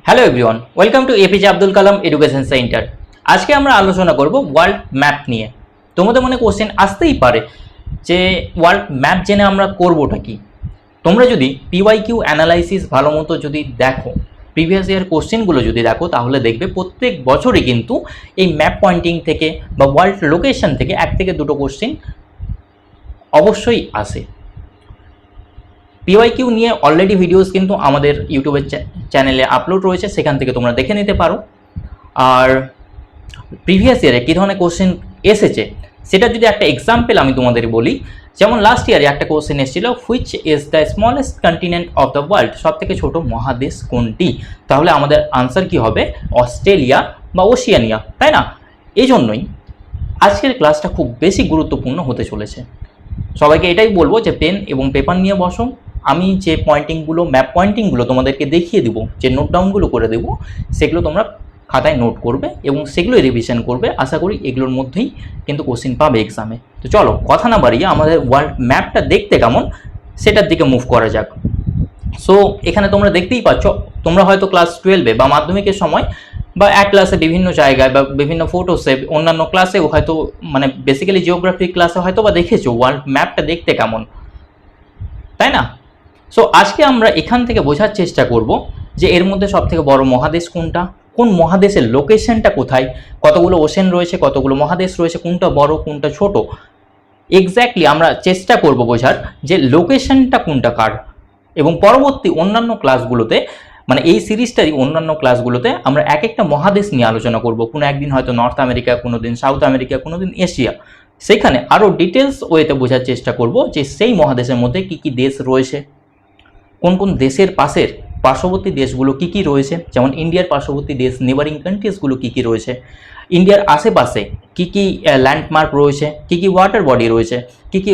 Hello everyone, welcome to APJ Abdul Kalam education centre. আজকে আমরা আলোচনা করব ওয়ার্ল্ড ম্যাপ নিয়ে। তোমাদের মনে কোশ্চেন আসতেই পারে যে ওয়ার্ল্ড ম্যাপ জেনে আমরা করবোটা কি। তোমরা যদি পিওয়াইকিউ অ্যানালাইসিস ভালো মতো যদি দেখো, প্রিভিয়াস ইয়ার কোশ্চেনগুলো যদি দেখো, তাহলে দেখবে প্রত্যেক বছরই কিন্তু এই ম্যাপ পয়েন্টিং থেকে বা ওয়ার্ল্ড লোকেশন থেকে এক থেকে দুটো কোশ্চেন অবশ্যই আসে। পিওয়াইকিউ নিয়ে অলরেডি ভিডিওস কিন্তু আমাদের ইউটিউবের চ্যানেলে আপলোড রয়েছে, সেখান থেকে তোমরা দেখে নিতে পারো। আর প্রিভিয়াস ইয়ারে কী ধরনের কোশ্চেন এসেছে সেটা যদি একটা এক্সাম্পল আমি তোমাদের বলি, যেমন লাস্ট ইয়ারে একটা কোশ্চেন এসেছিল, which is the smallest continent of the world, সব থেকে ছোট মহাদেশ কোনটি? তাহলে আমাদের আনসার কি হবে? অস্ট্রেলিয়া বা ওশিয়ানিয়া, তাই না? এই জন্যই আজকের ক্লাসটা খুব বেশি গুরুত্বপূর্ণ হতে চলেছে। সবাইকে এটাই বলবো যে পেন এবং পেপার নিয়ে বসো। আমি যে পয়েন্টিংগুলো, ম্যাপ পয়েন্টিংগুলো তোমাদেরকে দেখিয়ে দেবো, যে নোট ডাউনগুলো করে দেবো, সেগুলো তোমরা খাতায় নোট করবে এবং সেগুলোই রিভিশন করবে। আশা করি এগুলোর মধ্যেই কিন্তু কোশ্চেন পাবে এক্সামে। তো চলো কথা না বাড়িয়ে আমাদের ওয়ার্ল্ড ম্যাপটা দেখতে কেমন সেটার দিকে মুভ করা যাক। সো এখানে তোমরা দেখতেই পাচ্ছ, তোমরা হয়তো ক্লাস 12-এ বা মাধ্যমিকের সময় বা এক ক্লাসে বিভিন্ন জায়গায় বা বিভিন্ন ফটোসে, অন্যান্য ক্লাসেও হয়তো, মানে বেসিক্যালি জিওগ্রাফি ক্লাসে হয়তো বা দেখেছো ওয়ার্ল্ড ম্যাপটা দেখতে কেমন, তাই না? সো আজকে আমরা এখান থেকে বোঝার চেষ্টা করব যে এর মধ্যে সবথেকে বড় মহাদেশ কোনটা, কোন মহাদেশের লোকেশনটা কোথায়, কতগুলো ওশেন রয়েছে, কতগুলো মহাদেশ রয়েছে, কোনটা বড় কোনটা ছোট। এক্স্যাক্টলি আমরা চেষ্টা করব বোঝার যে লোকেশনটা কোনটা কার। এবং পরবর্তী অন্যান্য ক্লাসগুলোতে, মানে এই সিরিজটারই অন্যান্য ক্লাসগুলোতে আমরা এক একটা মহাদেশ নিয়ে আলোচনা করব। কোনো একদিন হয়তো নর্থ আমেরিকা, কোনো দিন সাউথ আমেরিকা, কোনো দিন এশিয়া। সেখানে আরও ডিটেলস ওয়েতে বোঝার চেষ্টা করব যে সেই মহাদেশের মধ্যে কী কী দেশ রয়েছে, কোন কোন দেশের পার্শ্ববর্তী দেশগুলো কী কী রয়েছে, যেমন ইন্ডিয়ার পার্শ্ববর্তী দেশ, নেবারিং কান্ট্রিজগুলো কী কী রয়েছে, ইন্ডিয়ার আশেপাশে কী কী ল্যান্ডমার্ক রয়েছে, কী কী ওয়াটার বডি রয়েছে, কী কী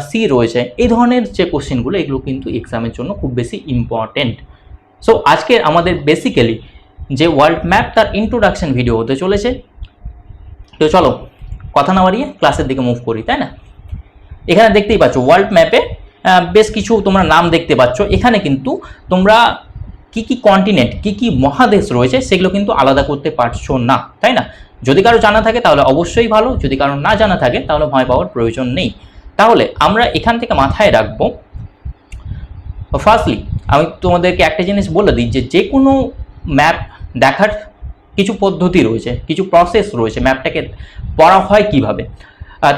সি রয়েছে। এই ধরনের যে কোশ্চেনগুলো, এগুলো কিন্তু এক্সামের জন্য খুব বেশি ইম্পর্টেন্ট। সো আজকে আমাদের বেসিক্যালি যে ওয়ার্ল্ড ম্যাপ তার ইন্ট্রোডাকশন ভিডিও হতে চলেছে। তো চলো কথা না বাড়িয়ে ক্লাসের দিকে মুভ করি, তাই না? এখানে দেখতেই পাচ্ছ ওয়ার্ল্ড ম্যাপে বেশ কিছু তোমরা নাম দেখতে পাচ্ছ। এখানে কিন্তু তোমরা কি কি কন্টিনেন্ট, কি কি মহাদেশ রয়েছে সেগুলো কিন্তু আলাদা করতে পারছো না, তাই না? যদি কারো জানা থাকে তাহলে অবশ্যই ভালো, যদি কারো না জানা থাকে তাহলে ভয় পাওয়ার প্রয়োজন নেই। তাহলে আমরা এখান থেকে মাথায় রাখবো, ফার্স্টলি আমি তোমাদেরকে একটা জিনিস বলে দিই যে কোনো ম্যাপ দেখার কিছু পদ্ধতি রয়েছে, কিছু প্রসেস রয়েছে। ম্যাপটাকে পড়া হয় কিভাবে,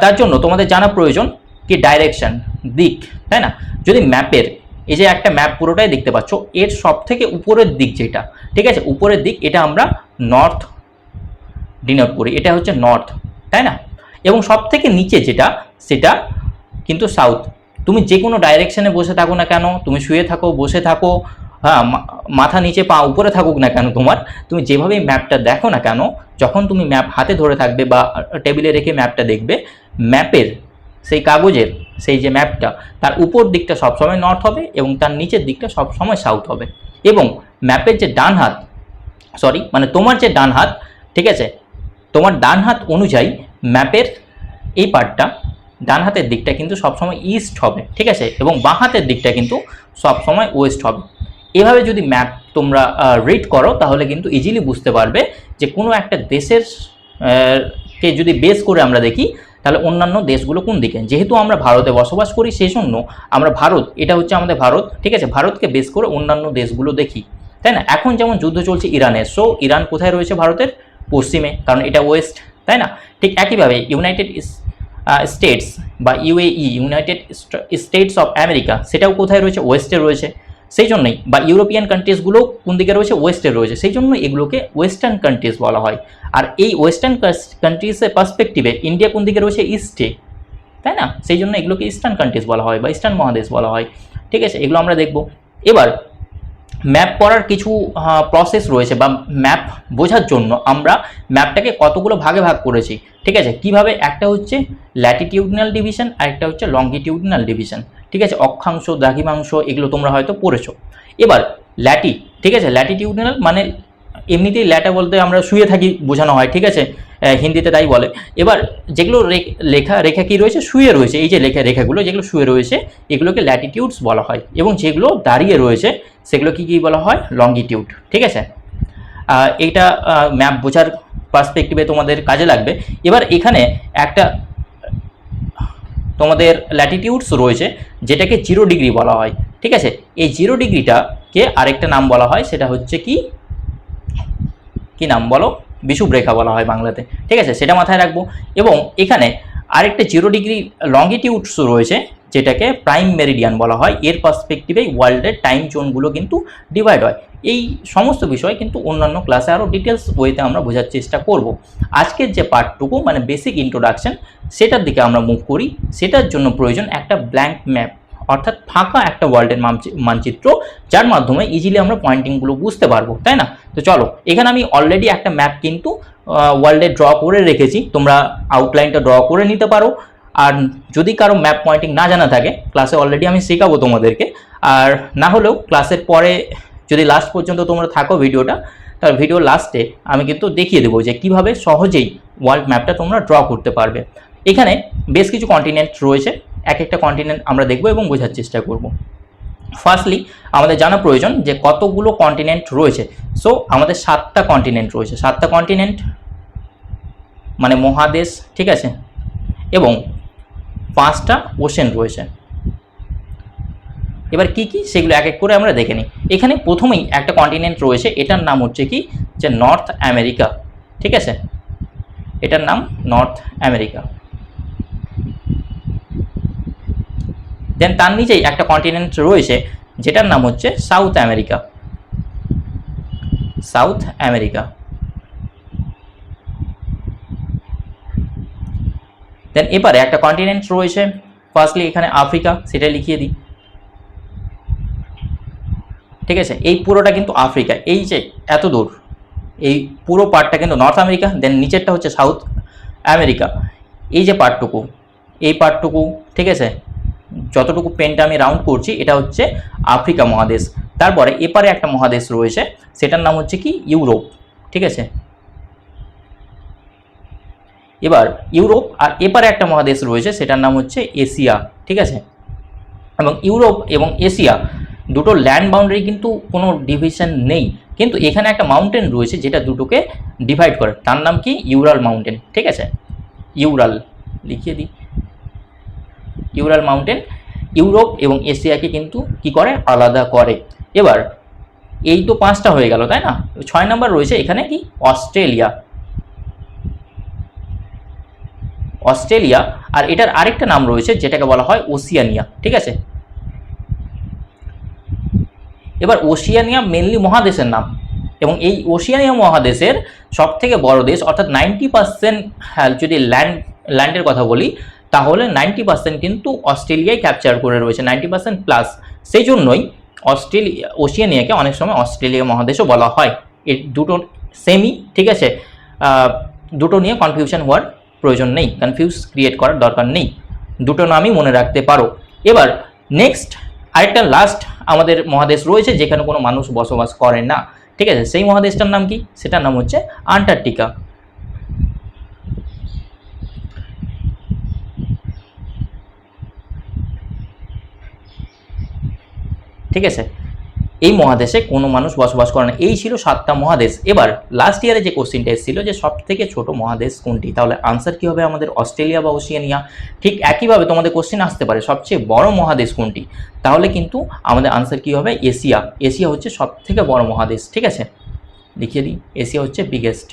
তার জন্য তোমাদের জানা প্রয়োজন কি ডাইরেকশন, দিক, তাই না? যদি ম্যাপের, এই যে একটা ম্যাপ পুরোটাই দেখতে পাচ্ছ, এর সব থেকে উপরের দিক যেটা, ঠিক আছে, উপরের দিক, এটা আমরা নর্থ ডিনোট করি, এটা হচ্ছে নর্থ, তাই না? এবং সব থেকে নিচে যেটা, সেটা কিন্তু সাউথ। তুমি যে কোনো ডাইরেকশনে বসে থাকো না কেন, তুমি শুয়ে থাকো, বসে থাকো, হ্যাঁ, মাথা নিচে পা উপরে থাকুক না কেন, তুমি যেভাবে ম্যাপটা দেখো না কেন, যখন তুমি ম্যাপ হাতে ধরে থাকবে বা টেবিলে রেখে ম্যাপটা দেখবে, ম্যাপের সেই কাগজের সেই যে ম্যাপটা, তার উপর দিকটা সবসময় নর্থ হবে এবং তার নিচের দিকটা সবসময় সাউথ হবে। এবং ম্যাপের যে ডান হাত, মানে তোমার যে ডান হাত, ঠিক আছে, তোমার ডান হাত অনুযায়ী ম্যাপের এই পার্টটা, ডান হাতের দিকটা কিন্তু সবসময় ইস্ট হবে, ঠিক আছে, এবং বাঁ হাতের দিকটা কিন্তু সবসময় ওয়েস্ট হবে। এভাবে যদি ম্যাপ তোমরা রিড করো তাহলে কিন্তু ইজিলি বুঝতে পারবে যে কোনো একটা দেশের কে যদি বেস করে আমরা দেখি, তাহলে অন্যান্য দেশগুলো কোন দিকে। যেহেতু আমরা ভারতে বসবাস করি, সেই জন্য আমরা ভারত, এটা হচ্ছে আমাদের ভারত, ঠিক আছে, ভারতকে বেস করে অন্যান্য দেশগুলো দেখি, তাই না? এখন যেমন যুদ্ধ চলছে ইরানের, সো ইরান কোথায় রয়েছে? ভারতের পশ্চিমে, কারণ এটা ওয়েস্ট, তাই না? ঠিক একইভাবে ইউনাইটেড স্টেটস বা UAE, United states of America, সেটাও কোথায় রয়েছে? ওয়েস্টে রয়েছে। সেই জন্যই, বা ইউরোপিয়ান কান্ট্রিজগুলো কোন দিকে রয়েছে? ওয়েস্টে রয়েছে। সেই জন্য এগুলোকে ওয়েস্টার্ন কান্ট্রিজ বলা হয়। আর এই ওয়েস্টার্ন কান্ট্রিজের পার্সপেক্টিভে ইন্ডিয়া কোন দিকে রয়েছে? ইস্টে, তাই না? সেই জন্য এগুলোকে ইস্টার্ন কান্ট্রিজ বলা হয় বা ইস্টার্ন মহাদেশ বলা হয়, ঠিক আছে? এগুলো আমরা দেখব। এবার ম্যাপ পড়ার কিছু প্রসেস রয়েছে, বা ম্যাপ বোঝার জন্য আমরা ম্যাপটাকে কতগুলো ভাগে ভাগ করেছি, ঠিক আছে? কিভাবে? একটা হচ্ছে ল্যাটিটিউডনাল ডিভিশন, আর একটা হচ্ছে লঙ্গিটিউডনাল ডিভিশন, ঠিক আছে? অক্ষাংশ, দ্রাঘিমাংশ, এগুলো তোমরা হয়তো পড়েছো। এবার ঠিক আছে, ল্যাটিটিউডনাল মানে এমনিতেই ল্যাটা বলতে আমরা শুয়ে থাকি বোঝানো হয়, ঠিক আছে, হিন্দিতে তাই বলে। এবার যেগুলো রেখা কি রয়েছে? শুয়ে রয়েছে, এই যে রেখাগুলো যেগুলো শুয়ে রয়েছে, এগুলোকে ল্যাটিটিউডস বলা হয়। এবং যেগুলো দাঁড়িয়ে রয়েছে সেগুলো কি বলা হয়? লঙ্গিটিউড, ঠিক আছে? এইটা ম্যাপ বোঝার পার্সপেক্টিভে তোমাদের কাজে লাগবে। এবার এখানে একটা তোমাদের ল্যাটিটিউডস রয়েছে যেটাকে 0 ডিগ্রি বলা হয়, ঠিক আছে। এই 0 ডিগ্রিটাকে আরেকটা নাম বলা হয়, সেটা হচ্ছে কি নাম বলো, বিষুবরেখা বলা হয় বাংলাতে, ঠিক আছে, সেটা মাথায় রাখবো। এবং এখানে আরেকটা 0 ডিগ্রি লঙ্গিটিউডস রয়েছে যেটাকে প্রাইম মেরিডিয়ান বলা হয়। এর পার্সপেক্টিভে ওয়ার্ল্ডের টাইম জোনগুলো কিন্তু ডিভাইড হয়। এই সমস্ত বিষয় কিন্তু অন্যান্য ক্লাসে আরও ডিটেলস ওয়েতে আমরা বোঝার চেষ্টা করব। আজকের যে পার্টটুকু মানে বেসিক ইন্ট্রোডাকশন, সেটার দিকে আমরা মুভ করি। সেটার জন্য প্রয়োজন একটা ব্ল্যাঙ্ক ম্যাপ, অর্থাৎ ফাঁকা একটা ওয়ার্ল্ডের মানচিত্র, যার মাধ্যমে ইজিলি আমরা পয়েন্টিংগুলো বুঝতে পারবো, তাই না? তো চলো, এখানে আমি অলরেডি একটা ম্যাপ কিন্তু ওয়ার্ল্ডে ড্র করে রেখেছি, তোমরা আউটলাইনটা ড্র করে নিতে পারো। আর যদি কারো ম্যাপ পয়েন্টিং না জানা থাকে, ক্লাসে অলরেডি আমি শেখাবো তোমাদেরকে। আর না হলেও ক্লাসের পরে যদি লাস্ট পর্যন্ত তোমরা থাকো ভিডিওটা, তার ভিডিও লাস্টে আমি কিন্তু দেখিয়ে দেবো যে কীভাবে সহজেই ওয়ার্ল্ড ম্যাপটা তোমরা ড্র করতে পারবে। এখানে বেশ কিছু কন্টিনেন্ট রয়েছে, এক একটা কন্টিনেন্ট আমরা দেখব এবং বোঝার চেষ্টা করব। ফার্স্টলি আমাদের জানা প্রয়োজন যে কতগুলো কন্টিনেন্ট রয়েছে। সো আমাদের 7টা কন্টিনেন্ট রয়েছে, 7টা কন্টিনেন্ট মানে মহাদেশ, ঠিক আছে, এবং 5টা ওশেন রয়েছে। এবার কি কি সেগুলো এক এক করে আমরা দেখে নিই। এখানে প্রথমেই একটা কন্টিনেন্ট রয়েছে, এটার নাম হচ্ছে কি, যে নর্থ আমেরিকা, ঠিক আছে, এটার নাম নর্থ আমেরিকা। দেন তার নিচেই একটা কন্টিনেন্ট রয়েছে যেটার নাম হচ্ছে সাউথ আমেরিকা, সাউথ আমেরিকা। দেন এবারে একটা কন্টিনেন্ট রয়েছে, ফার্স্টলি এখানে আফ্রিকা, সেটা লিখিয়ে দিই, ঠিক আছে। এই পুরোটা কিন্তু আফ্রিকা, এই যে এত দূর, এই পুরো পার্টটা কিন্তু নর্থ আমেরিকা। দেন নিচেরটা হচ্ছে সাউথ আমেরিকা। এই যে পার্টটুকু, এই পার্টটুকু, ঠিক আছে, যতটুকু পেনটা আমি রাউন্ড করছি এটা হচ্ছে আফ্রিকা মহাদেশ। তারপরে এপারে একটা মহাদেশ রয়েছে, সেটার নাম হচ্ছে কি, ইউরোপ, ঠিক আছে। এবার ইউরোপ আর এপারে একটা মহাদেশ রয়েছে, সেটার নাম হচ্ছে এশিয়া, ঠিক আছে। এবং ইউরোপ এবং এশিয়া দুটো ল্যান্ড বাউন্ডারি কিন্তু কোনো ডিভিশন নেই, কিন্তু এখানে একটা মাউন্টেন রয়েছে যেটা দুটোকে ডিভাইড করে, তার নাম কি, ইউরাল মাউন্টেন, ঠিক আছে। ইউরাল লিখিয়ে দিই, ইউরাল মাউন্টেন ইউরোপ এবং এশিয়াকে কিন্তু কি করে, আলাদা করে। এবার এই তো 5টা হয়ে গেল, তাই না? 6 নম্বর রয়েছে এখানে কি, অস্ট্রেলিয়া, অস্ট্রেলিয়া। আর এটার আরেকটা নাম রয়েছে যেটাকে বলা হয় ওশিয়ানিয়া, ঠিক আছে। এবার ওশিয়ানিয়া মেনলি মহাদেশের নাম, এবং এই ওশিয়ানিয়া মহাদেশের সব থেকে বড় দেশ, অর্থাৎ 90% যদি ল্যান্ডের কথা বলি, তাহলে 90% কিন্তু অস্ট্রেলিয়ায় ক্যাপচার করে রয়েছে, 90% প্লাস। সেই জন্যই ওশিয়ানিয়াকে অনেক সময় অস্ট্রেলিয়া মহাদেশও বলা হয়। এই দুটো সেমই, ঠিক আছে, দুটো নিয়ে কনফিউশন হওয়ার প্রয়োজন নেই, কনফিউজ ক্রিয়েট করার দরকার নেই, দুটো নামই মনে রাখতে পারো। এবার নেক্সট আরেকটা লাস্ট আমাদের মহাদেশ রয়েছে যেখানে কোনো মানুষ বসবাস করে না, ঠিক আছে। সেই মহাদেশটার নাম কি, সেটার নাম হচ্ছে আন্টার্কটিকা। ঠিক আছে, এই মহাদেশে কোনো মানুষ বসবাস করে না। এই ছিল 7টা মহাদেশ। এবার লাস্ট ইয়ারে যে কোশ্চেনটা এসেছিল যে সব থেকে ছোট মহাদেশ কোনটি, তাহলে আনসার কি হবে আমাদের, অস্ট্রেলিয়া বা ওশিয়ানিয়া। ঠিক একইভাবে তোমাদের কোশ্চেন আসতে পারে সবচেয়ে বড় মহাদেশ কোনটি, তাহলে কিন্তু আমাদের আনসার কি হবে, এশিয়া। এশিয়া হচ্ছে সব থেকে বড় মহাদেশ, ঠিক আছে, লিখিয়ে দিই, এশিয়া হচ্ছে বিগেস্ট।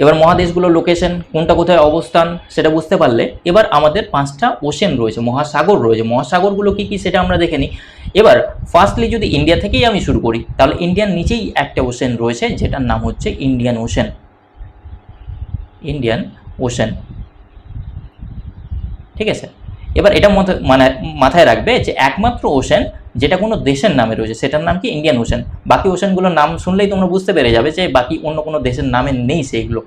এবার মহাদেশগুলোর লোকেশন, কোনটা কোথায় অবস্থান সেটা বুঝতে পারলে এবার আমাদের 5টা ওশেন রয়েছে, মহাসাগর রয়েছে। মহাসাগরগুলো কী কী সেটা আমরা দেখে নিই। এবার ফার্স্টলি যদি ইন্ডিয়া থেকেই আমি শুরু করি, তাহলে ইন্ডিয়ার নিচেই একটা ওশেন রয়েছে যেটার নাম হচ্ছে ইন্ডিয়ান ওশেন, ইন্ডিয়ান ওশেন, ঠিক আছে। এবার এটা মাথায় রাখবে যে একমাত্র ওশেন যেটা কোনো দেশের নামে রয়েছে সেটার নাম কি, ইন্ডিয়ান ওশেন। বাকি ওশেনগুলোর নাম শুনলেই তোমরা বুঝতে পেরে যাবে যে বাকি অন্য কোনো দেশের নামে নেই সেইগুলো।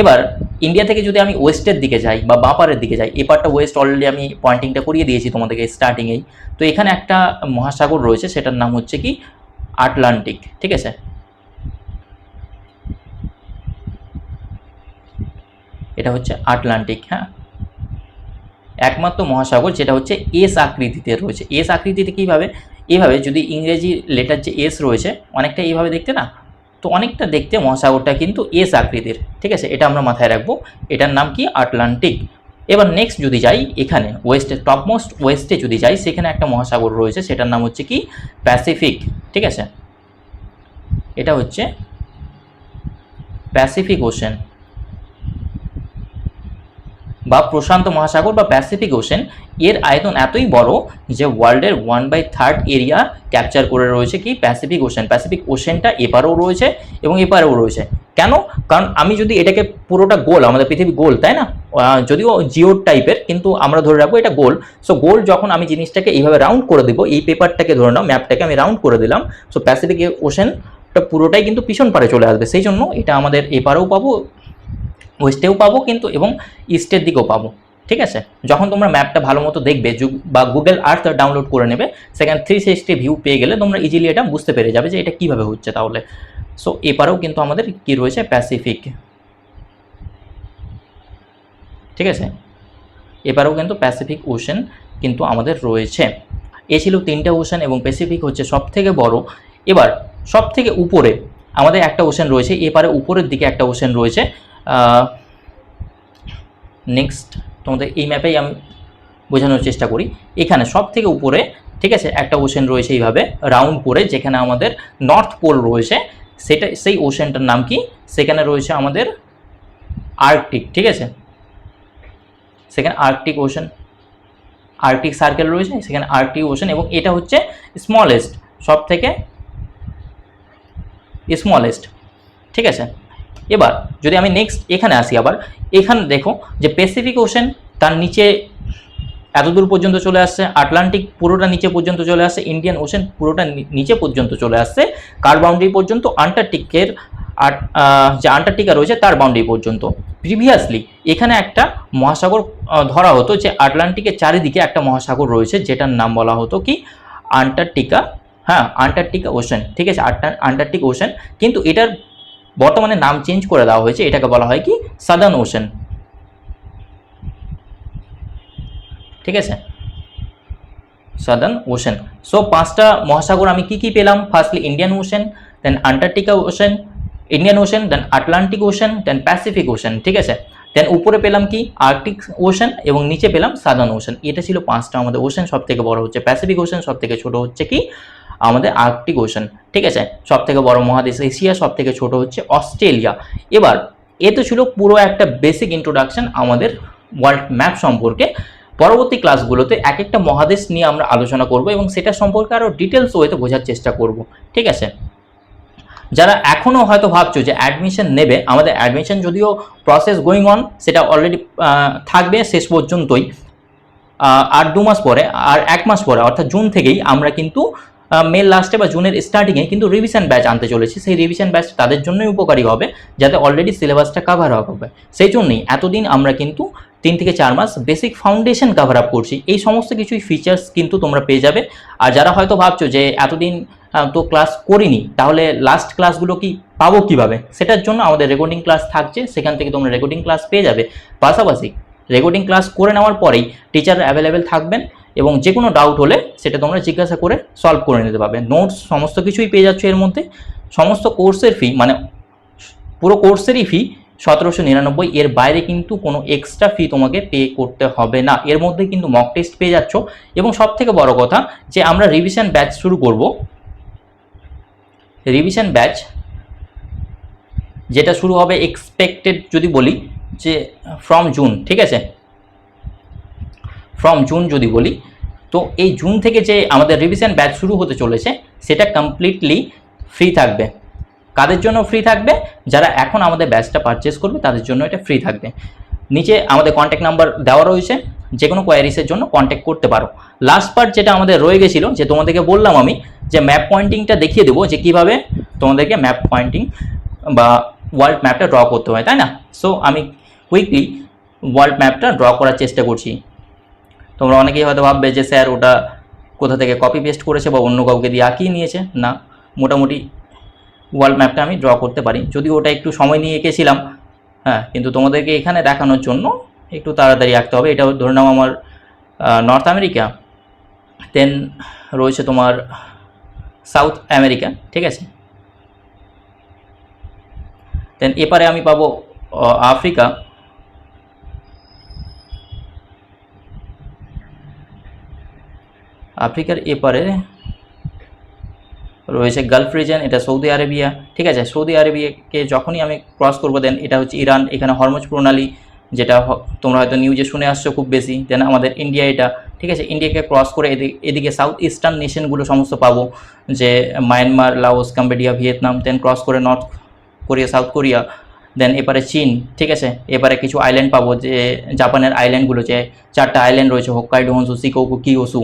এবার ইন্ডিয়া থেকে যদি আমি ওয়েস্টের দিকে যাই বা বাঁপারের দিকে যাই, এপারটা ওয়েস্ট অলরেডি আমি পয়েন্টিংটা করিয়ে দিয়েছি তোমাদেরকে স্টার্টিংয়েই। তো এখানে একটা মহাসাগর রয়েছে সেটার নাম হচ্ছে কি, আটলান্টিক, ঠিক আছে। এটা হচ্ছে আটলান্টিক, হ্যাঁ, একমাত্র মহাসাগর যেটা হচ্ছে এস আকৃতিতে রয়েছে। এস আকৃতিতে কীভাবে, এইভাবে যদি ইংরেজি লেটার যে এস রয়েছে অনেকটা এইভাবে দেখতে না, তো অনেকটা দেখতে মহাসাগরটা কিন্তু এস আকৃতির, ঠিক আছে, এটা আমরা মাথায় রাখবো। এটার নাম কি? আটলান্টিক। এবার নেক্সট যদি যাই এখানে ওয়েস্টে, টপমোস্ট ওয়েস্টে যদি যাই, সেখানে একটা মহাসাগর রয়েছে, সেটার নাম হচ্ছে কি? প্যাসিফিক, ঠিক আছে, এটা হচ্ছে প্যাসিফিক ওশেন বা প্রশান্ত মহাসাগর বা প্যাসিফিক ওশেন। এর আয়তন এতই বড় যে ওয়ার্ল্ডের 1/3 এরিয়া ক্যাপচার করে রয়েছে কি? Pacific ocean. প্যাসিফিক ওশেনটা এপারেও রয়েছে এবং এপারেও রয়েছে। কেন? কারণ আমি যদি এটাকে পুরোটা গোল, আমাদের পৃথিবী গোল, তাই না, যদিও জিও টাইপের, কিন্তু আমরা ধরে রাখবো এটা গোল। সো গোল যখন আমি জিনিসটাকে এইভাবে রাউন্ড করে দিব, এই পেপারটাকে ধরে নাও, ম্যাপটাকে আমি রাউন্ড করে দিলাম, সো প্যাসিফিক ওশেনটা পুরোটাই কিন্তু পিছন পারে চলে আসবে। সেই জন্য এটা আমাদের এপারেও পাবো, ওয়েস্টেও পাবো কিন্তু, এবং ইস্টের দিকেও পাবো, ঠিক আছে। যখন তোমরা ম্যাপটা ভালো মতো দেখবে বা গুগল আর্থ ডাউনলোড করে নেবে, সেখানে 360 ভিউ পেয়ে গেলে তোমরা ইজিলি এটা বুঝতে পেরে যাবে যে এটা কীভাবে হচ্ছে তাহলে। সো এপারেও কিন্তু আমাদের কি রয়েছে? প্যাসিফিক, ঠিক আছে, এবারেও কিন্তু প্যাসিফিক ওশেন কিন্তু আমাদের রয়েছে। এ ছিল 3টে ওশেন এবং প্যাসিফিক হচ্ছে সব থেকে বড়। এবার সব থেকে উপরে আমাদের একটা ওশেন রয়েছে, এপারে উপরের দিকে একটা ওশেন রয়েছে। নেক্সট তোমাদের এই ম্যাপেই আমি বোঝানোর চেষ্টা করি। এখানে সব থেকে উপরে, ঠিক আছে, একটা ওশেন রয়েছে এইভাবে রাউন্ড করে, যেখানে আমাদের নর্থ পোল রয়েছে, সেটা সেই ওশেনটার নাম কি? সেখানে রয়েছে আমাদের আর্কটিক, ঠিক আছে, সেখানে আর্কটিক ওশেন, আর্কটিক সার্কেল রয়েছে, সেখানে আর্কটিক ওশেন, এবং এটা হচ্ছে স্মলেস্ট, সব থেকে স্মলেস্ট, ঠিক আছে। এবার যদি আমি নেক্সট এখানে আসি, আবার এখানে দেখো যে প্যাসিফিক ওশেন তার নিচে এতদূর পর্যন্ত চলে আসছে, আটলান্টিক পুরোটা নিচে পর্যন্ত চলে আসছে, ইন্ডিয়ান ওশেন পুরোটা নিচে পর্যন্ত চলে আসছে, কার বাউন্ডারি পর্যন্ত? আন্টার্কটিকের যে আন্টার্কটিকা রয়েছে তার বাউন্ডারি পর্যন্ত। প্রিভিয়াসলি এখানে একটা মহাসাগর ধরা হতো, যে আটলান্টিকের চারিদিকে একটা মহাসাগর রয়েছে, যেটার নাম বলা হতো কি? আন্টার্কটিকা, হ্যাঁ, আন্টার্কটিকা ওশেন, ঠিক আছে, আন্টার্কটিক ওশেন। কিন্তু এটার বর্তমানে নাম চেঞ্জ করে দেওয়া হয়েছে, এটাকে বলা হয় কি? সাদার্ন ওশেন, ঠিক আছে, সাদার্ন ওশেন। সো 5টা মহাসাগর আমি কি কি পেলাম? ফার্স্টলি ইন্ডিয়ান ওশেন, দেন আন্টার্কটিকা ওশেন, ইন্ডিয়ান ওশেন, দেন আটলান্টিক ওশেন, দেন প্যাসিফিক ওশেন, ঠিক আছে। দেন উপরে পেলাম কি? আর্কটিক ওশেন, এবং নিচে পেলাম সাদার্ন ওশেন। এটা ছিল 5টা আমাদের ওশেন। সব থেকে বড় হচ্ছে প্যাসিফিক ওশেন, সব থেকে ছোট হচ্ছে কি? আমাদের আর্কটিক ওশেন, ঠিক আছে। সব থেকে বড় মহাদেশ এশিয়া, সব থেকে ছোট হচ্ছে অস্ট্রেলিয়া। এবার এ তো ছিল পুরো একটা বেসিক ইন্ট্রোডাকশন আমাদের ওয়ার্ল্ড ম্যাপ সম্পর্কে। পরবর্তী ক্লাসগুলোতে এক একটা মহাদেশ নিয়ে আমরা আলোচনা করব এবং সেটা সম্পর্কে আরও ডিটেলস ওয়েতে বোঝার চেষ্টা করব, ঠিক আছে। যারা এখনও হয়তো ভাবছো যে অ্যাডমিশন নেবে, আমাদের অ্যাডমিশন যদিও প্রসেস গোয়িং অন, সেটা অলরেডি থাকবে শেষ পর্যন্তই। আর 2 মাস পরে, আর 1 মাস পরে, অর্থাৎ জুন থেকেই আমরা কিন্তু মের লাস্টে বা জুনের স্টার্টিংয়ে কিন্তু রিভিশন ব্যাচ আনতে চলেছি। সেই রিভিশন ব্যাচ তাদের জন্যই উপকারী হবে, যাতে অলরেডি সিলেবাসটা কাভার আপ হবে। সেই জন্যই এতদিন আমরা কিন্তু 3 থেকে 4 মাস বেসিক ফাউন্ডেশন কাভার আপ করছি। এই সমস্ত কিছুই ফিচার্স কিন্তু তোমরা পেয়ে যাবে। আর যারা হয়তো ভাবছো যে এতদিন তো ক্লাস করিনি, তাহলে লাস্ট ক্লাসগুলো কি পাবো কীভাবে, সেটার জন্য আমাদের রেকর্ডিং ক্লাস থাকছে, সেখান থেকে তোমরা রেকর্ডিং ক্লাস পেয়ে যাবে। পাশাপাশি রেকর্ডিং ক্লাস করে নেওয়ার পরেই টিচার অ্যাভেলেবেল থাকবেন, এবং যে কোনো ডাউট হলে সেটা তোমরা জিজ্ঞাসা করে সলভ করে নিতে পারবে। নোটস সমস্ত কিছুই পেয়ে যাচ্ছ এর মধ্যে। সমস্ত কোর্সের ফি, মানে পুরো কোর্সেরই ফি 1799। এর বাইরে কিন্তু কোনো এক্সট্রা ফি তোমাকে পে করতে হবে না। এর মধ্যে কিন্তু মক টেস্ট পেয়ে যাচ্ছ, এবং সব থেকে বড় কথা যে আমরা রিভিশন ব্যাচ শুরু করব। রিভিশন ব্যাচ যেটা শুরু হবে এক্সপেক্টেড যদি বলি যে ফ্রম জুন, ঠিক আছে, ফ্রম জুন যদি বলি, তো এই জুন থেকে যে আমাদের রিভিশন ব্যাচ শুরু হতে চলেছে সেটা কমপ্লিটলি ফ্রি থাকবে। কাদের জন্য ফ্রি থাকবে? যারা এখন আমাদের ব্যাচটা পারচেস করবে তাদের জন্য এটা ফ্রি থাকবে। নিচে আমাদের কন্ট্যাক্ট নাম্বার দেওয়া রয়েছে, যে কোনো কোয়ারিসের জন্য কন্ট্যাক্ট করতে পারো। লাস্ট পার্ট যেটা আমাদের রয়ে গেছিলো, যে তোমাদেরকে বললাম আমি যে ম্যাপ পয়েন্টিংটা দেখিয়ে দেবো, যে কীভাবে তোমাদেরকে ম্যাপ পয়েন্টিং বা ওয়ার্ল্ড ম্যাপটা ড্র করতে হয়, তাই না। সো আমি কুইকলি ওয়ার্ল্ড ম্যাপটা ড্র করার চেষ্টা করছি। তোমরা অনেকেই হয়তো ভাববে যে স্যার ওটা কোথা থেকে কপি পেস্ট করেছে বা অন্য কাউকে দিয়ে আঁকিয়ে নিয়েছে। না, মোটামুটি ওয়ার্ল্ড ম্যাপটা আমি ড্র করতে পারি, যদিও ওটা একটু সময় নিয়ে এঁকেছিলাম, হ্যাঁ, কিন্তু তোমাদেরকে এখানে দেখানোর জন্য একটু তাড়াতাড়ি আঁকতে হবে। এটা ধরে নাও আমার নর্থ আমেরিকা, দেন রয়েছে তোমার সাউথ আমেরিকা, ঠিক আছে। দেন এপারে আমি পাবো আফ্রিকা, আফ্রিকার এপারে রয়েছে গালফ রিজন, এটা সৌদি আরবিয়া, ঠিক আছে। সৌদি আরবিয়াকে যখনই আমি ক্রস করবো দেন এটা হচ্ছে ইরান, এখানে হরমুজ প্রণালী, যেটা তোমরা হয়তো নিউজে শুনে আসছো খুব বেশি। দেন আমাদের ইন্ডিয়া এটা, ঠিক আছে। ইন্ডিয়াকে ক্রস করে এদিকে সাউথ ইস্টার্ন নেশনগুলো সমস্ত পাবো, যে Myanmar, Laos, Cambodia, Vietnam. Then cross করে North Korea, South Korea. Then এপারে চীন, ঠিক আছে। এবারে কিছু আইল্যান্ড পাবো, যে জাপানের আইল্যান্ডগুলো, যে 4টা আইল্যান্ড রয়েছে, হোক্কাইডো, হনশু, শিকোকু, কিওসু।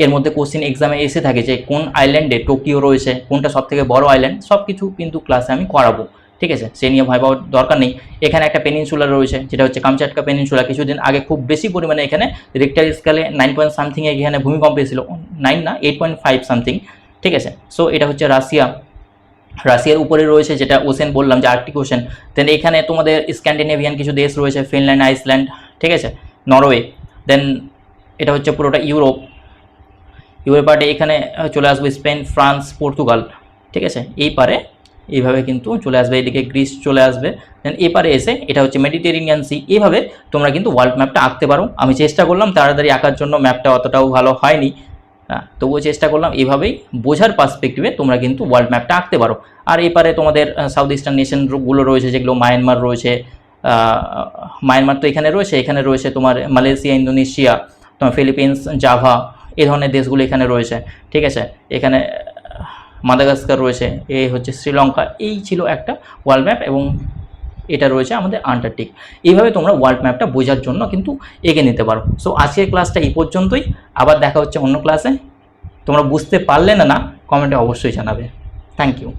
এর মধ্যে কোশ্চেন এক্সামে এসে থাকে যে কোন আইল্যান্ডে টোকিও রয়েছে, কোনটা সবথেকে বড় আইল্যান্ড, সব কিছু কিন্তু ক্লাসে আমি করাবো, ঠিক আছে। সে নিয়ে ভয় পাওয়ার দরকার নেই। এখানে একটা পেনিনসুলা রয়েছে, যেটা হচ্ছে কামচাটকা পেনিনসুলা। কিছুদিন আগে খুব বেশি পরিমাণে এখানে রিক্টার স্কেলে 9 পয়েন্ট সামথিং এখানে ভূমিকম্প এসেছিল, 9 না 8.5 সামথিং, ঠিক আছে। সো এটা হচ্ছে রাশিয়া, রাশিয়ার উপরে রয়েছে যেটা ওশেন বললাম, যে আর্কটিক ওশেন। দেন এখানে তোমাদের স্ক্যান্ডিনেভিয়ান কিছু দেশ রয়েছে, ফিনল্যান্ড, আইসল্যান্ড, ঠিক আছে, নরওয়ে। দেন এটা হচ্ছে পুরোটা ইউরোপ, ইউরোপ পার্টে এখানে চলে আসবে স্পেন, ফ্রান্স, পর্তুগাল, ঠিক আছে। এই পারে এইভাবে কিন্তু চলে আসবে, এদিকে গ্রিস চলে আসবে। দেন এপারে এসে এটা হচ্ছে মেডিটেরিনিয়ান সি। এইভাবে তোমরা কিন্তু ওয়ার্ল্ড ম্যাপটা আঁকতে পারো। আমি চেষ্টা করলাম তাড়াতাড়ি আঁকার জন্য, ম্যাপটা অতটাও ভালো হয়নি, তবুও চেষ্টা করলাম। এইভাবেই বোঝার পার্সপেক্টিভে তোমরা কিন্তু ওয়ার্ল্ড ম্যাপটা আঁকতে পারো। আর এপারে তোমাদের সাউথ ইস্টার্ন নেশনগুলো রয়েছে, যেগুলো মায়ানমার রয়েছে, মায়ানমার তো এখানে রয়েছে, এখানে রয়েছে তোমার মালয়েশিয়া, ইন্দোনেশিয়া, তোমার ফিলিপিন্স, জাভা, এই ধরনের দেশগুলো এখানে রয়েছে, ঠিক আছে। এখানে মাদাগাস্কার রয়েছে, এই হচ্ছে শ্রীলঙ্কা। এই ছিল একটা ওয়ার্ল্ড ম্যাপ, এবং এটা রয়েছে আমাদের আন্টার্কটিক। এইভাবে তোমরা ওয়ার্ল্ড ম্যাপটা বোঝার জন্য কিন্তু এগিয়ে নিতে পারো। সো আজকের ক্লাসটা এই পর্যন্তই, আবার দেখা হচ্ছে অন্য ক্লাসে। তোমরা বুঝতে পারলে না কমেন্টে অবশ্যই জানাবে। Thank you.